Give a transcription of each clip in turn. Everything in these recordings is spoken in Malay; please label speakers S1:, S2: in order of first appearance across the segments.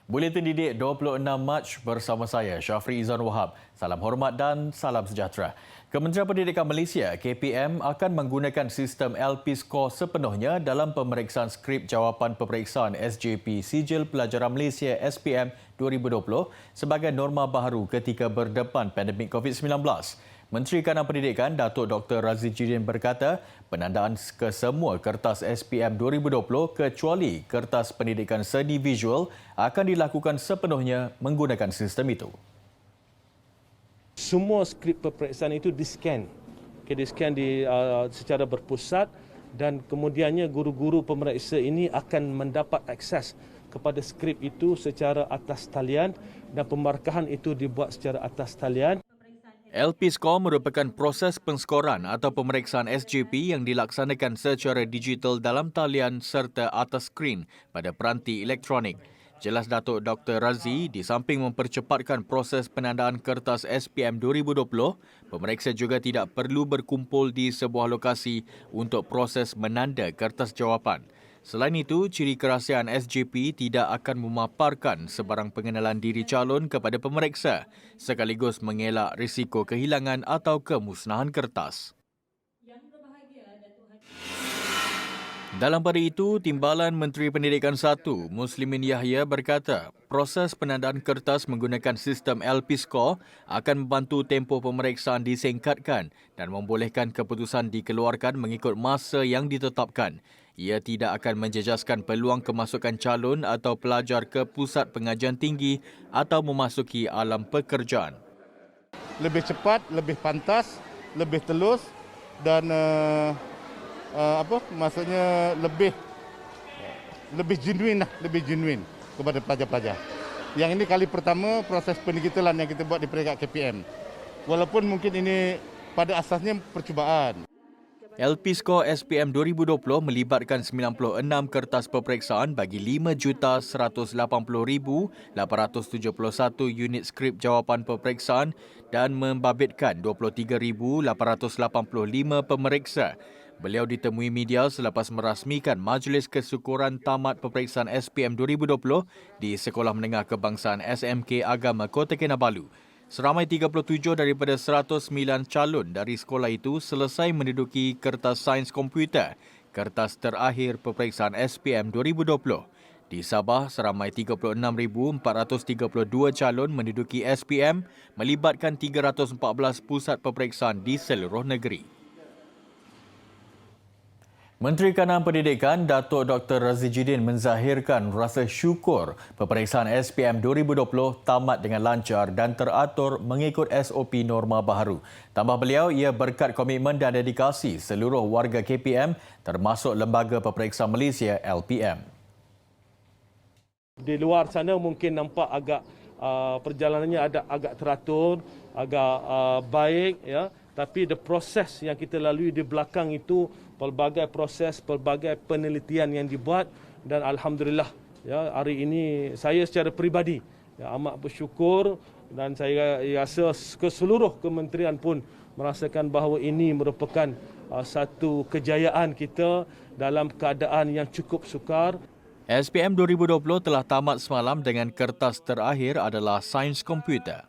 S1: Buletin Didik 26 Mac bersama saya, Syafri Izan Wahab. Salam hormat dan salam sejahtera. Kementerian Pendidikan Malaysia, KPM, akan menggunakan sistem LP Score sepenuhnya dalam pemeriksaan skrip jawapan peperiksaan SJP Sijil Pelajaran Malaysia SPM 2020 sebagai norma baharu ketika berdepan pandemik COVID-19. Menteri Kanan Pendidikan Datuk Dr. Razzie Jidin berkata, penandaan kesemua kertas SPM 2020 kecuali kertas pendidikan seni visual akan dilakukan sepenuhnya menggunakan sistem itu.
S2: Semua skrip peperiksaan itu di-scan. Di-scan secara berpusat dan kemudiannya guru-guru pemeriksa ini akan mendapat akses kepada skrip itu secara atas talian dan pemarkahan itu dibuat secara atas talian.
S1: LP Score merupakan proses penskoran atau pemeriksaan SJP yang dilaksanakan secara digital dalam talian serta atas skrin pada peranti elektronik. Jelas Datuk Dr. Razzie, di samping mempercepatkan proses penandaan kertas SPM 2020, pemeriksa juga tidak perlu berkumpul di sebuah lokasi untuk proses menanda kertas jawapan. Selain itu, ciri kerahsiaan SJP tidak akan memaparkan sebarang pengenalan diri calon kepada pemeriksa sekaligus mengelak risiko kehilangan atau kemusnahan kertas. Dalam pada itu, Timbalan Menteri Pendidikan 1, Muslimin Yahya berkata, proses penandaan kertas menggunakan sistem LP Score akan membantu tempoh pemeriksaan disingkatkan dan membolehkan keputusan dikeluarkan mengikut masa yang ditetapkan. Ia tidak akan menjejaskan peluang kemasukan calon atau pelajar ke pusat pengajian tinggi atau memasuki alam pekerjaan.
S3: Lebih cepat, lebih pantas, lebih telus dan maksudnya lebih genuine kepada pelajar-pelajar. Yang ini kali pertama proses pendigitalan yang kita buat di peringkat KPM. Walaupun mungkin ini pada asasnya percubaan.
S1: LP Score SPM 2020 melibatkan 96 kertas peperiksaan bagi 5,180,871 unit skrip jawapan peperiksaan dan membabitkan 23,885 pemeriksa. Beliau ditemui media selepas merasmikan Majlis Kesyukuran Tamat Peperiksaan SPM 2020 di Sekolah Menengah Kebangsaan SMK Agama Kota Kinabalu. Seramai 37 daripada 109 calon dari sekolah itu selesai menduduki kertas sains komputer, kertas terakhir peperiksaan SPM 2020. Di Sabah, seramai 36,432 calon menduduki SPM melibatkan 314 pusat peperiksaan di seluruh negeri. Menteri Kanan Pendidikan Datuk Dr. Razzie Jidin menzahirkan rasa syukur peperiksaan SPM 2020 tamat dengan lancar dan teratur mengikut SOP norma baharu. Tambah beliau, ia berkat komitmen dan dedikasi seluruh warga KPM termasuk Lembaga Peperiksaan Malaysia LPM.
S2: Di luar sana mungkin nampak agak perjalanannya agak teratur, agak baik, ya. Tapi proses yang kita lalui di belakang itu, pelbagai proses, pelbagai penelitian yang dibuat dan alhamdulillah, ya, hari ini saya secara peribadi amat bersyukur dan saya rasa keseluruh kementerian pun merasakan bahawa ini merupakan satu kejayaan kita dalam keadaan yang cukup sukar.
S1: SPM 2020 telah tamat semalam dengan kertas terakhir adalah sains komputer.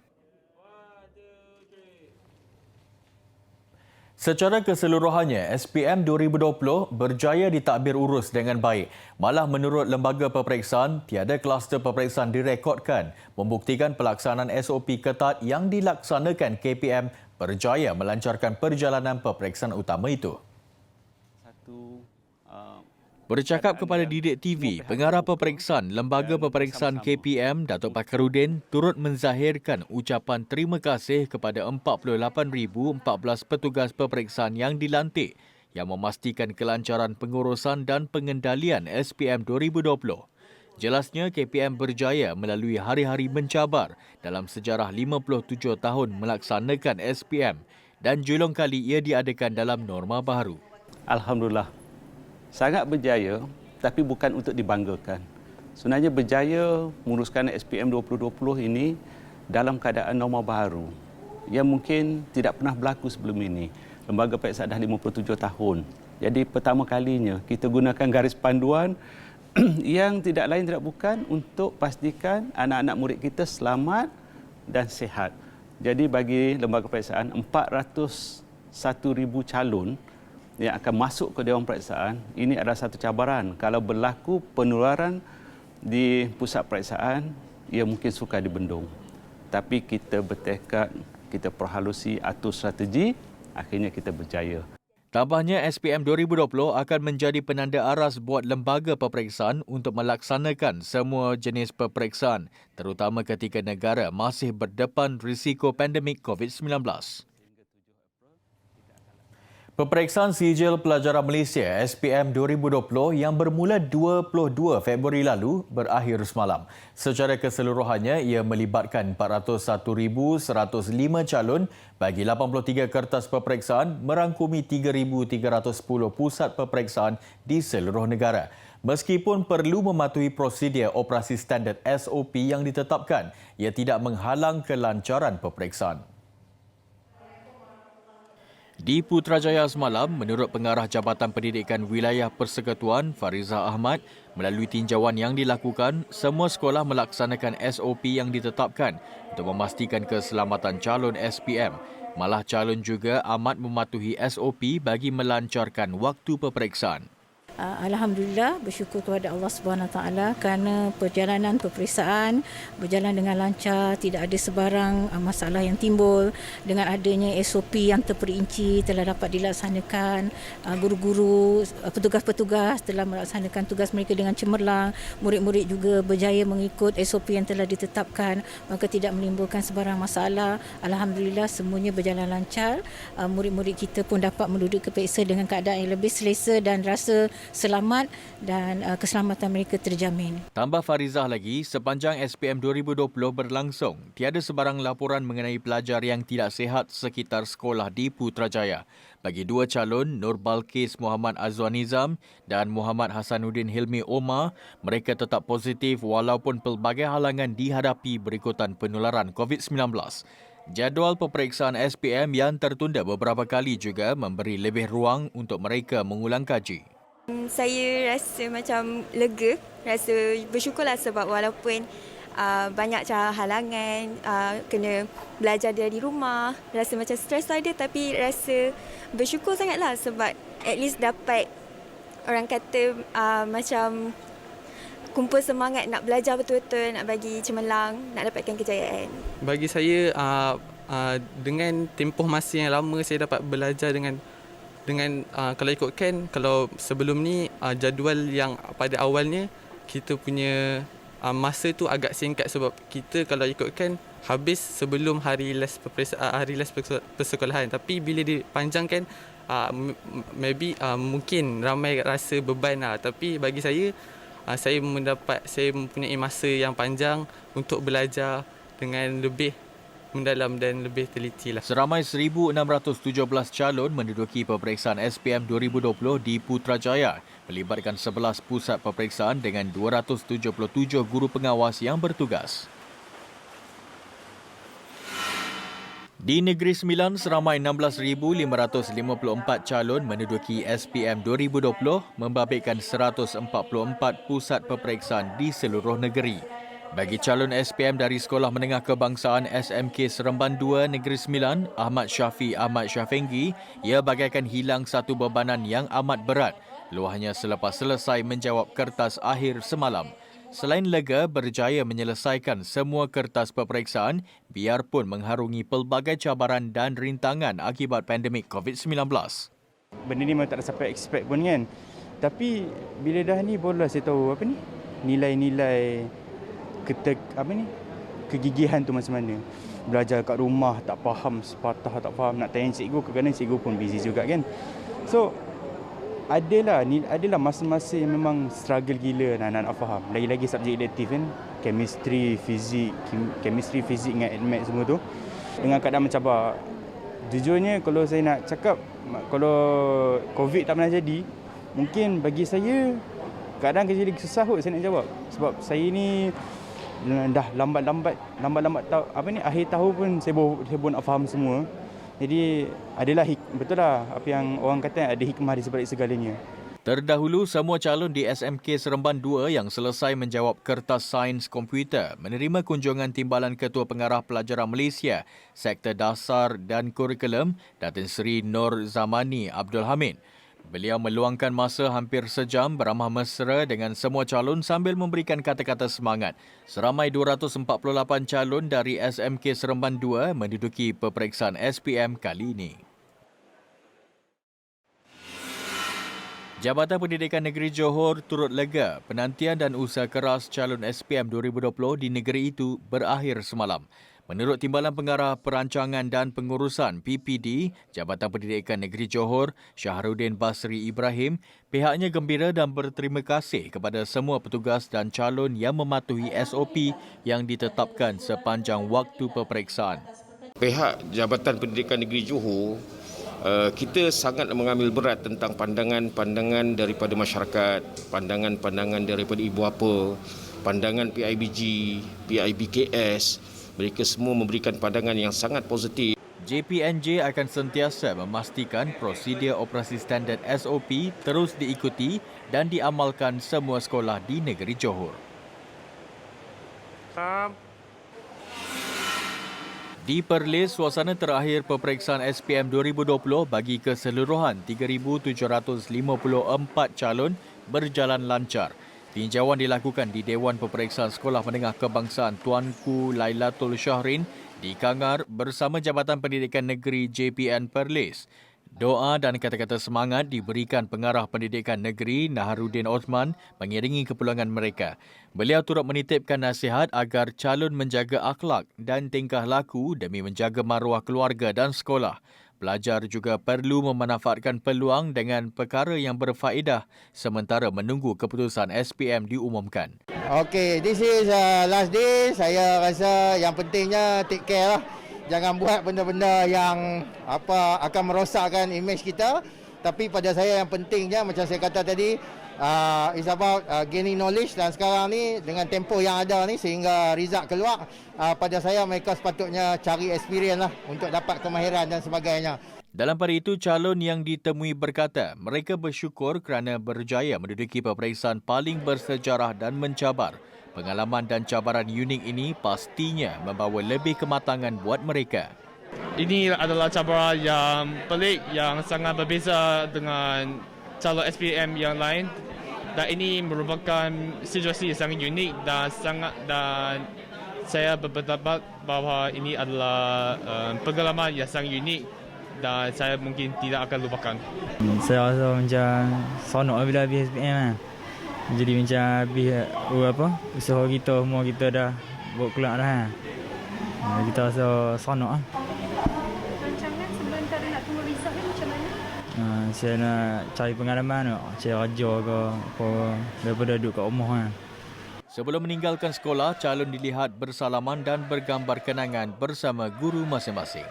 S1: Secara keseluruhannya, SPM 2020 berjaya ditadbir urus dengan baik. Malah menurut Lembaga Peperiksaan, tiada kluster peperiksaan direkodkan, membuktikan pelaksanaan SOP ketat yang dilaksanakan KPM berjaya melancarkan perjalanan peperiksaan utama itu. Bercakap kepada Didik TV, Pengarah Peperiksaan Lembaga Peperiksaan KPM, Datuk Pakarudin, turut menzahirkan ucapan terima kasih kepada 48,014 petugas peperiksaan yang dilantik yang memastikan kelancaran pengurusan dan pengendalian SPM 2020. Jelasnya, KPM berjaya melalui hari-hari mencabar dalam sejarah 57 tahun melaksanakan SPM dan julung kali ia diadakan dalam norma baharu.
S4: Alhamdulillah. Sangat berjaya, tapi bukan untuk dibanggakan. Sebenarnya berjaya menguruskan SPM 2020 ini dalam keadaan norma baharu yang mungkin tidak pernah berlaku sebelum ini. Lembaga Peperiksaan dah 57 tahun. Jadi pertama kalinya kita gunakan garis panduan yang tidak lain tidak bukan untuk pastikan anak-anak murid kita selamat dan sihat. Jadi bagi lembaga peperiksaan 401,000 calon yang akan masuk ke Dewan Peperiksaan, ini adalah satu cabaran. Kalau berlaku penularan di pusat peperiksaan, ia mungkin sukar dibendung. Tapi kita bertekad, kita perhalusi, atur strategi, akhirnya kita berjaya.
S1: Tambahnya, SPM 2020 akan menjadi penanda aras buat lembaga peperiksaan untuk melaksanakan semua jenis peperiksaan, terutama ketika negara masih berdepan risiko pandemik COVID-19. Peperiksaan Sijil Pelajaran Malaysia SPM 2020 yang bermula 22 Februari lalu berakhir semalam. Secara keseluruhannya, ia melibatkan 401,105 calon bagi 83 kertas peperiksaan merangkumi 3,310 pusat peperiksaan di seluruh negara. Meskipun perlu mematuhi prosedur operasi standard SOP yang ditetapkan, ia tidak menghalang kelancaran peperiksaan. Di Putrajaya semalam, menurut Pengarah Jabatan Pendidikan Wilayah Persekutuan Farizah Ahmad, melalui tinjauan yang dilakukan, semua sekolah melaksanakan SOP yang ditetapkan untuk memastikan keselamatan calon SPM. Malah calon juga amat mematuhi SOP bagi melancarkan waktu peperiksaan.
S5: Alhamdulillah, bersyukur kepada Allah SWT kerana perjalanan peperiksaan berjalan dengan lancar, tidak ada sebarang masalah yang timbul. Dengan adanya SOP yang terperinci telah dapat dilaksanakan, guru-guru, petugas-petugas telah melaksanakan tugas mereka dengan cemerlang, murid-murid juga berjaya mengikut SOP yang telah ditetapkan, maka tidak menimbulkan sebarang masalah. Alhamdulillah, semuanya berjalan lancar. Murid-murid kita pun dapat menduduk ke peksa dengan keadaan yang lebih selesa dan rasa selamat dan keselamatan mereka terjamin.
S1: Tambah Farizah lagi, sepanjang SPM 2020 berlangsung, tiada sebarang laporan mengenai pelajar yang tidak sihat sekitar sekolah di Putrajaya. Bagi dua calon, Nur Balkis Muhammad Azwan Nizam dan Muhammad Hasanuddin Hilmi Omar, mereka tetap positif walaupun pelbagai halangan dihadapi berikutan penularan COVID-19. Jadual peperiksaan SPM yang tertunda beberapa kali juga memberi lebih ruang untuk mereka mengulang kaji.
S6: Saya rasa macam lega, rasa bersyukurlah sebab walaupun banyak halangan, kena belajar dari rumah, rasa macam stres ada, tapi rasa bersyukur sangatlah sebab at least dapat, orang kata macam kumpul semangat nak belajar betul-betul, nak bagi cemerlang, nak dapatkan kejayaan.
S7: Bagi saya, dengan tempoh masa yang lama saya dapat belajar dengan kalau ikutkan, kalau sebelum ni jadual yang pada awalnya kita punya masa tu agak singkat sebab kita kalau ikutkan habis sebelum hari les persekolahan, tapi bila dipanjangkan maybe mungkin ramai rasa beban lah. Tapi bagi saya mempunyai masa yang panjang untuk belajar dengan lebih mendalam dan lebih teliti lah.
S1: Seramai 1,617 calon menduduki peperiksaan SPM 2020 di Putrajaya, melibatkan 11 pusat peperiksaan dengan 277 guru pengawas yang bertugas. Di Negeri Sembilan, seramai 16,554 calon menduduki SPM 2020, membabitkan 144 pusat peperiksaan di seluruh negeri. Bagi calon SPM dari Sekolah Menengah Kebangsaan SMK Seremban 2 Negeri Sembilan, Ahmad Syafi Ahmad Syafenggi, ia bagaikan hilang satu bebanan yang amat berat. Luahnya selepas selesai menjawab kertas akhir semalam. Selain lega, berjaya menyelesaikan semua kertas peperiksaan biarpun mengharungi pelbagai cabaran dan rintangan akibat pandemik COVID-19.
S8: Benda ni memang tak ada siapa expect pun kan. Tapi bila dah ni barulah saya tahu nilai-nilai kegigihan tu macam mana. Belajar kat rumah tak faham, sepatah tak faham, nak tanya cikgu, kadang-kadang cikgu pun busy juga kan. So adalah masa-masa yang memang struggle gila nak faham. Lagi-lagi subjek elektif kan, chemistry, fizik dengan admat semua tu dengan keadaan mencabar. Jujurnya kalau saya nak cakap, kalau COVID tak pernah jadi, mungkin bagi saya kadang kerja lagi susah kot saya nak jawab. Sebab saya ni dah lambat-lambat akhir tahun pun saya baru nak faham semua. Jadi adalah betul lah apa yang orang kata, ada hikmah di sebalik segalanya.
S1: Terdahulu, semua calon di SMK Seremban 2 yang selesai menjawab kertas sains komputer menerima kunjungan Timbalan Ketua Pengarah Pelajaran Malaysia, Sektor Dasar dan Kurikulum, Datin Seri Nur Zamani Abdul Hamid. Beliau meluangkan masa hampir sejam beramah mesra dengan semua calon sambil memberikan kata-kata semangat. Seramai 248 calon dari SMK Seremban 2 menduduki peperiksaan SPM kali ini. Jabatan Pendidikan Negeri Johor turut lega penantian dan usaha keras calon SPM 2020 di negeri itu berakhir semalam. Menurut Timbalan Pengarah Perancangan dan Pengurusan PPD, Jabatan Pendidikan Negeri Johor, Syahrudin Basri Ibrahim, pihaknya gembira dan berterima kasih kepada semua petugas dan calon yang mematuhi SOP yang ditetapkan sepanjang waktu peperiksaan.
S9: Pihak Jabatan Pendidikan Negeri Johor, kita sangat mengambil berat tentang pandangan-pandangan daripada masyarakat, pandangan-pandangan daripada ibu bapa, pandangan PIBG, PIBKS. Mereka semua memberikan pandangan yang sangat positif.
S1: JPNJ akan sentiasa memastikan prosedur operasi standard SOP terus diikuti dan diamalkan semua sekolah di negeri Johor. Di Perlis, suasana terakhir peperiksaan SPM 2020 bagi keseluruhan 3,754 calon berjalan lancar. Tinjauan dilakukan di Dewan Peperiksaan Sekolah Menengah Kebangsaan Tuanku Lailatul Syahrin di Kangar bersama Jabatan Pendidikan Negeri JPN Perlis. Doa dan kata-kata semangat diberikan Pengarah Pendidikan Negeri Naharuddin Osman mengiringi kepulangan mereka. Beliau turut menitipkan nasihat agar calon menjaga akhlak dan tingkah laku demi menjaga maruah keluarga dan sekolah. Pelajar juga perlu memanfaatkan peluang dengan perkara yang berfaedah sementara menunggu keputusan SPM diumumkan.
S10: Okay, this is last day. Saya rasa yang pentingnya take care lah. Jangan buat benda-benda yang akan merosakkan imej kita. Tapi pada saya yang pentingnya macam saya kata tadi, it's about gaining knowledge, dan sekarang ni dengan tempoh yang ada ni sehingga result keluar, pada saya mereka sepatutnya cari experience lah untuk dapat kemahiran dan sebagainya.
S1: Dalam pada itu, calon yang ditemui berkata mereka bersyukur kerana berjaya menduduki peperiksaan paling bersejarah dan mencabar. Pengalaman dan cabaran unik ini pastinya membawa lebih kematangan buat mereka.
S11: Ini adalah cabaran yang pelik, yang sangat berbeza dengan calon SPM yang lain, dan ini merupakan situasi yang sangat unik dan saya berpendapat bahawa ini adalah pengalaman yang sangat unik dan saya mungkin tidak akan lupakan.
S8: Saya rasa macam seronok bila habis SPM kan. Jadi macam habis usaha kita semua kita dah buat keluar dah kan. Kita rasa seronok lah.
S12: Rancangan sebelum tadi nak tunggu result ni macam mana?
S8: Saya nak cari pengalaman, cari kerja ke apa daripada duduk kat rumah kan.
S1: Sebelum meninggalkan sekolah, calon dilihat bersalaman dan bergambar kenangan bersama guru masing-masing.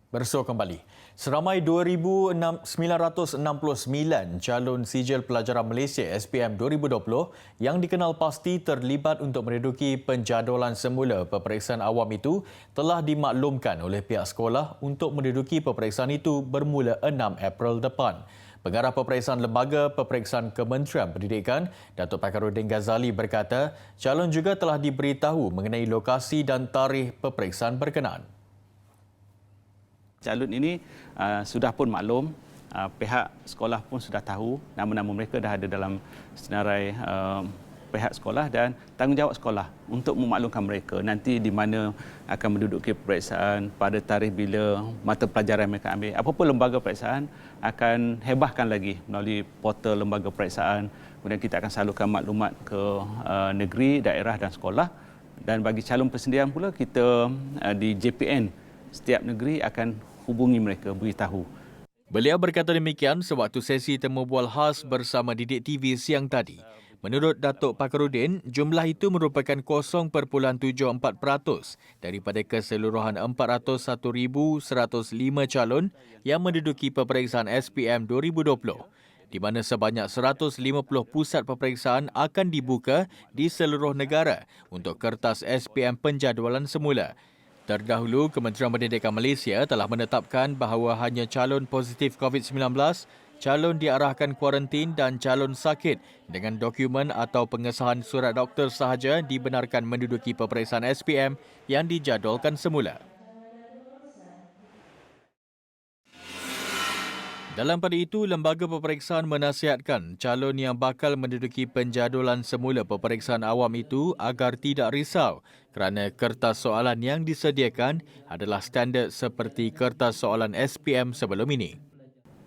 S1: Bersua kembali. Seramai 2,969 calon sijil pelajaran Malaysia SPM 2020 yang dikenal pasti terlibat untuk menduduki penjadualan semula peperiksaan awam itu telah dimaklumkan oleh pihak sekolah untuk menduduki peperiksaan itu bermula 6 April depan. Pengarah Peperiksaan Lembaga Peperiksaan Kementerian Pendidikan, Datuk Pakarudin Ghazali berkata, calon juga telah diberitahu mengenai lokasi dan tarikh peperiksaan berkenaan.
S4: Calon ini sudah pun maklum, pihak sekolah pun sudah tahu, nama-nama mereka dah ada dalam senarai pihak sekolah dan tanggungjawab sekolah untuk memaklumkan mereka nanti di mana akan menduduki peperiksaan, pada tarikh bila mata pelajaran mereka ambil. Apa-apa lembaga peperiksaan akan hebahkan lagi melalui portal lembaga peperiksaan. Kemudian kita akan salurkan maklumat ke negeri, daerah dan sekolah. Dan bagi calon persendirian pula, kita di JPN setiap negeri akan hubungi mereka, beritahu.
S1: Beliau berkata demikian sewaktu sesi temu bual khas bersama Didik TV siang tadi. Menurut Datuk Pakarudin, jumlah itu merupakan 0.74% daripada keseluruhan 401,105 calon yang menduduki peperiksaan SPM 2020, di mana sebanyak 150 pusat peperiksaan akan dibuka di seluruh negara untuk kertas SPM penjadualan semula. Terdahulu, Kementerian Pendidikan Malaysia telah menetapkan bahawa hanya calon positif COVID-19, calon diarahkan kuarantin dan calon sakit dengan dokumen atau pengesahan surat doktor sahaja dibenarkan menduduki peperiksaan SPM yang dijadualkan semula. Dalam pada itu, Lembaga Peperiksaan menasihatkan calon yang bakal menduduki penjadualan semula peperiksaan awam itu agar tidak risau kerana kertas soalan yang disediakan adalah standard seperti kertas soalan SPM sebelum ini.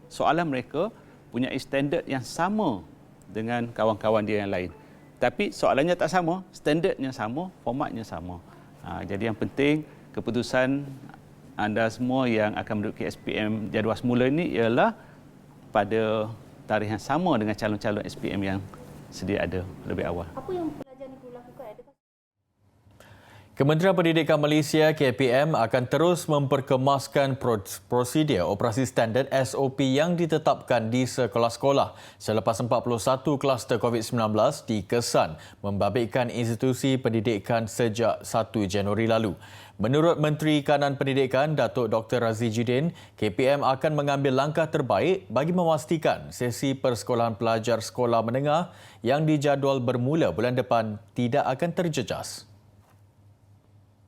S4: Soalan mereka punya standard yang sama dengan kawan-kawan dia yang lain. Tapi soalannya tak sama, standardnya sama, formatnya sama. Jadi yang penting keputusan anda semua yang akan menduduki SPM jadual semula ini ialah pada tarikh yang sama dengan calon-calon SPM yang sedia ada lebih awal.
S12: Apa yang pelajar ni perlu lakukan? Adakah
S1: Kementerian Pendidikan Malaysia KPM akan terus memperkemaskan prosedur operasi standard SOP yang ditetapkan di sekolah-sekolah selepas 41 kluster COVID-19 dikesan membabitkan institusi pendidikan sejak 1 Januari lalu. Menurut Menteri Kanan Pendidikan Datuk Dr. Razi Jidin, KPM akan mengambil langkah terbaik bagi memastikan sesi persekolahan pelajar sekolah menengah yang dijadual bermula bulan depan tidak akan terjejas.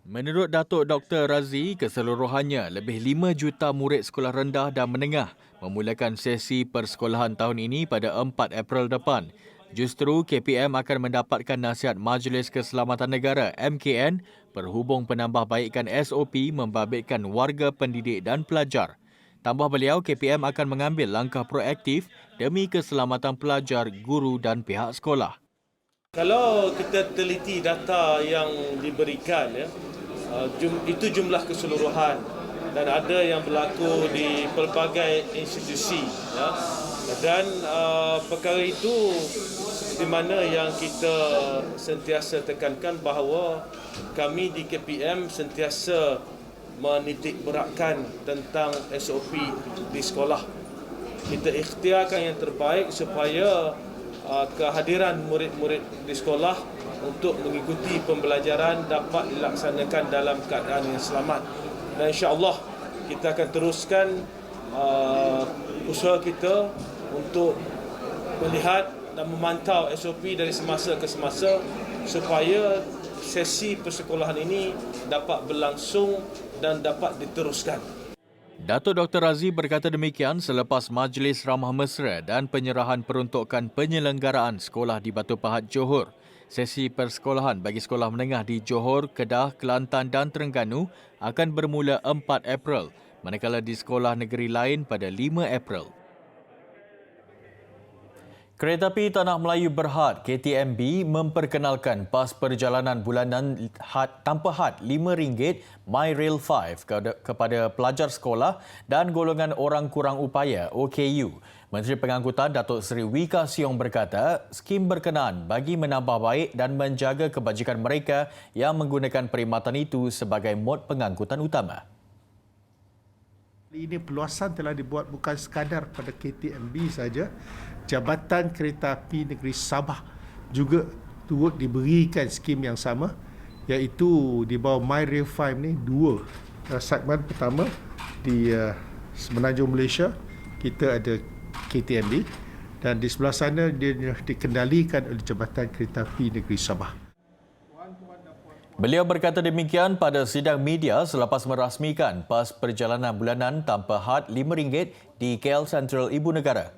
S1: Menurut Datuk Dr. Razi, keseluruhannya lebih 5 juta murid sekolah rendah dan menengah memulakan sesi persekolahan tahun ini pada 4 April depan. Justru KPM akan mendapatkan nasihat Majlis Keselamatan Negara MKN berhubung penambahbaikan SOP membabitkan warga pendidik dan pelajar. Tambah beliau, KPM akan mengambil langkah proaktif demi keselamatan pelajar, guru dan pihak sekolah.
S2: Kalau kita teliti data yang diberikan, itu jumlah keseluruhan dan ada yang berlaku di pelbagai institusi. Dan perkara itu di mana yang kita sentiasa tekankan bahawa kami di KPM sentiasa menitik beratkan tentang SOP di sekolah. Kita ikhtiarkan yang terbaik supaya kehadiran murid-murid di sekolah untuk mengikuti pembelajaran dapat dilaksanakan dalam keadaan yang selamat. Dan insya-Allah kita akan teruskan usaha kita untuk melihat dan memantau SOP dari semasa ke semasa supaya sesi persekolahan ini dapat berlangsung dan dapat diteruskan.
S1: Datuk Dr. Razi berkata demikian selepas Majlis Ramah Mesra dan penyerahan peruntukan penyelenggaraan sekolah di Batu Pahat, Johor. Sesi persekolahan bagi sekolah menengah di Johor, Kedah, Kelantan dan Terengganu akan bermula 4 April, manakala di sekolah negeri lain pada 5 April. Keretapi Tanah Melayu Berhad KTMB memperkenalkan pas perjalanan bulanan tanpa had RM5 MyRail 5 kepada pelajar sekolah dan golongan orang kurang upaya OKU. Menteri Pengangkutan Datuk Seri Wika Siong berkata, skim berkenaan bagi menambah baik dan menjaga kebajikan mereka yang menggunakan perkhidmatan itu sebagai mod pengangkutan utama.
S13: Ini peluasan telah dibuat bukan sekadar pada KTMB saja. Jabatan Kereta Api Negeri Sabah juga turut diberikan skim yang sama, iaitu di bawah MyRail 5 ni dua segmen. Pertama di Semenanjung Malaysia kita ada KTMB dan di sebelah sana dia dikendalikan oleh Jabatan Kereta Api Negeri Sabah.
S1: Beliau berkata demikian pada sidang media selepas merasmikan pas perjalanan bulanan tanpa had RM5 di KL Sentral Ibu Negara.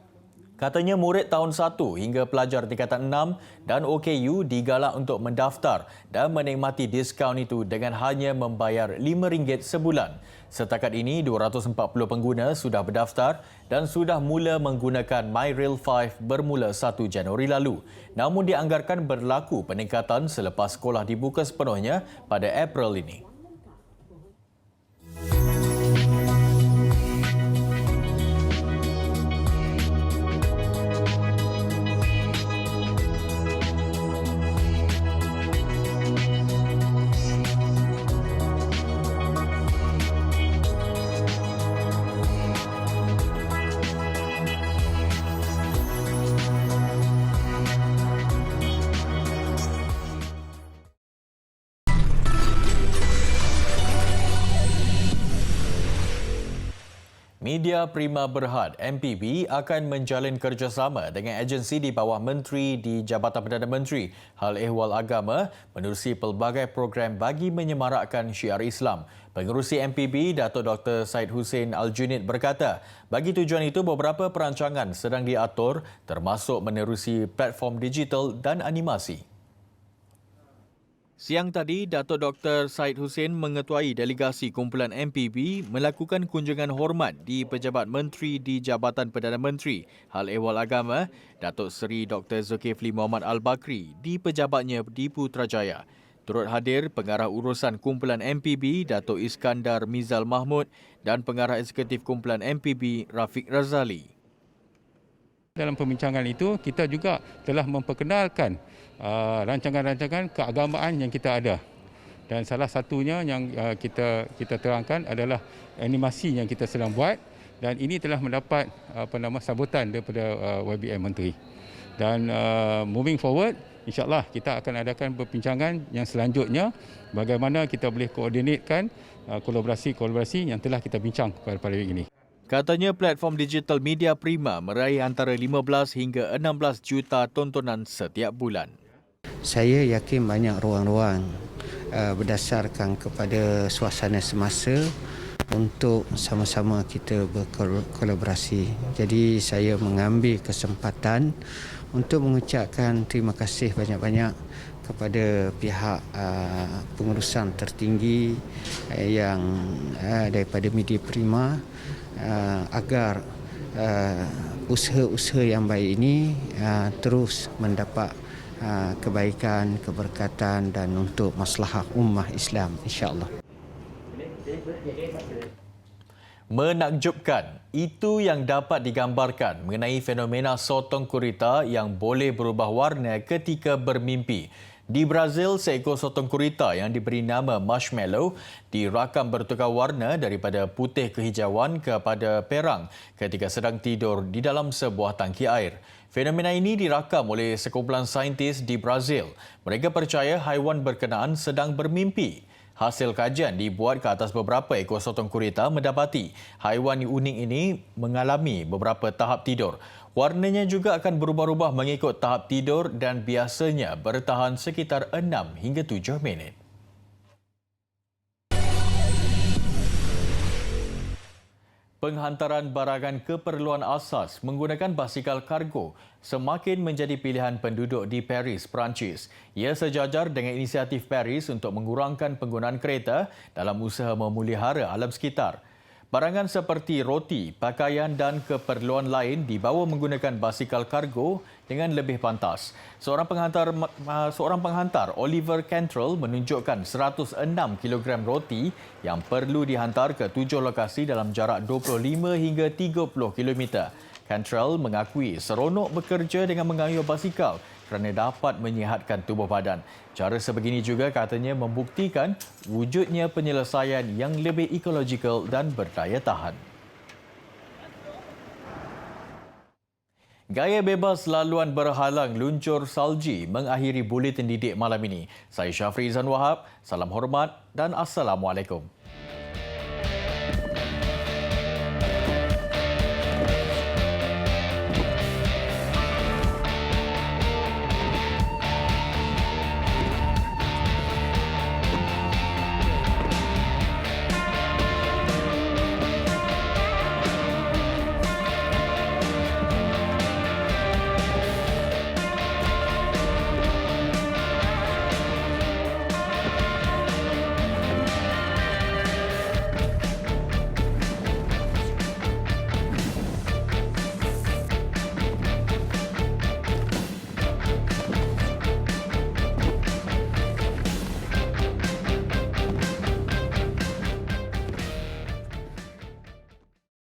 S1: Katanya murid tahun 1 hingga pelajar tingkatan 6 dan OKU digalak untuk mendaftar dan menikmati diskaun itu dengan hanya membayar RM5 sebulan. Setakat ini, 240 pengguna sudah berdaftar dan sudah mula menggunakan MyRail 5 bermula 1 Januari lalu. Namun dianggarkan berlaku peningkatan selepas sekolah dibuka sepenuhnya pada April ini. Media Prima Berhad MPB akan menjalin kerjasama dengan agensi di bawah Menteri di Jabatan Perdana Menteri Hal Ehwal Agama menerusi pelbagai program bagi menyemarakkan syiar Islam. Pengerusi MPB Datuk Dr. Syed Hussein Al-Junid berkata, bagi tujuan itu beberapa perancangan sedang diatur termasuk menerusi platform digital dan animasi. Siang tadi, Datuk Dr. Syed Hussein mengetuai delegasi kumpulan MPB melakukan kunjungan hormat di Pejabat Menteri di Jabatan Perdana Menteri Hal Ehwal Agama, Datuk Seri Dr. Zulkifli Muhammad Al-Bakri di pejabatnya di Putrajaya. Turut hadir Pengarah Urusan Kumpulan MPB Datuk Iskandar Mizal Mahmud dan Pengarah Eksekutif Kumpulan MPB Rafiq Razali.
S14: Dalam perbincangan itu, kita juga telah memperkenalkan rancangan-rancangan keagamaan yang kita ada. Dan salah satunya yang kita terangkan adalah animasi yang kita sedang buat dan ini telah mendapat sambutan daripada YBM Menteri. Dan moving forward, insya-Allah kita akan adakan perbincangan yang selanjutnya bagaimana kita boleh koordinatkan kolaborasi-kolaborasi yang telah kita bincang pada week ini.
S1: Katanya platform digital Media Prima meraih antara 15 hingga 16 juta tontonan setiap bulan.
S15: Saya yakin banyak ruang-ruang berdasarkan kepada suasana semasa untuk sama-sama kita berkolaborasi. Jadi saya mengambil kesempatan untuk mengucapkan terima kasih banyak-banyak kepada pihak pengurusan tertinggi yang daripada Media Prima agar usaha-usaha yang baik ini terus mendapat kebaikan, keberkatan dan untuk maslahah ummah Islam, insya-Allah.
S1: Menakjubkan, itu yang dapat digambarkan mengenai fenomena sotong gurita yang boleh berubah warna ketika bermimpi. Di Brazil, seekor sotong gurita yang diberi nama Marshmallow dirakam bertukar warna daripada putih kehijauan kepada perang ketika sedang tidur di dalam sebuah tangki air. Fenomena ini dirakam oleh sekumpulan saintis di Brazil. Mereka percaya haiwan berkenaan sedang bermimpi. Hasil kajian dibuat ke atas beberapa ekor sotong gurita mendapati haiwan unik ini mengalami beberapa tahap tidur. Warnanya juga akan berubah-ubah mengikut tahap tidur dan biasanya bertahan sekitar 6 hingga 7 minit. Penghantaran barangan keperluan asas menggunakan basikal kargo semakin menjadi pilihan penduduk di Paris, Perancis. Ia sejajar dengan inisiatif Paris untuk mengurangkan penggunaan kereta dalam usaha memelihara alam sekitar. Barangan seperti roti, pakaian dan keperluan lain dibawa menggunakan basikal kargo dengan lebih pantas. Seorang penghantar, Oliver Cantrell, menunjukkan 106 kilogram roti yang perlu dihantar ke 7 lokasi dalam jarak 25 hingga 30 kilometer. Cantrell mengakui seronok bekerja dengan mengayuh basikal kerana dapat menyihatkan tubuh badan. Cara sebegini juga katanya membuktikan wujudnya penyelesaian yang lebih ekologikal dan berdaya tahan. Gaya bebas laluan berhalang luncur salji mengakhiri buletin didik malam ini. Saya Syafri Izan Wahab, salam hormat dan Assalamualaikum.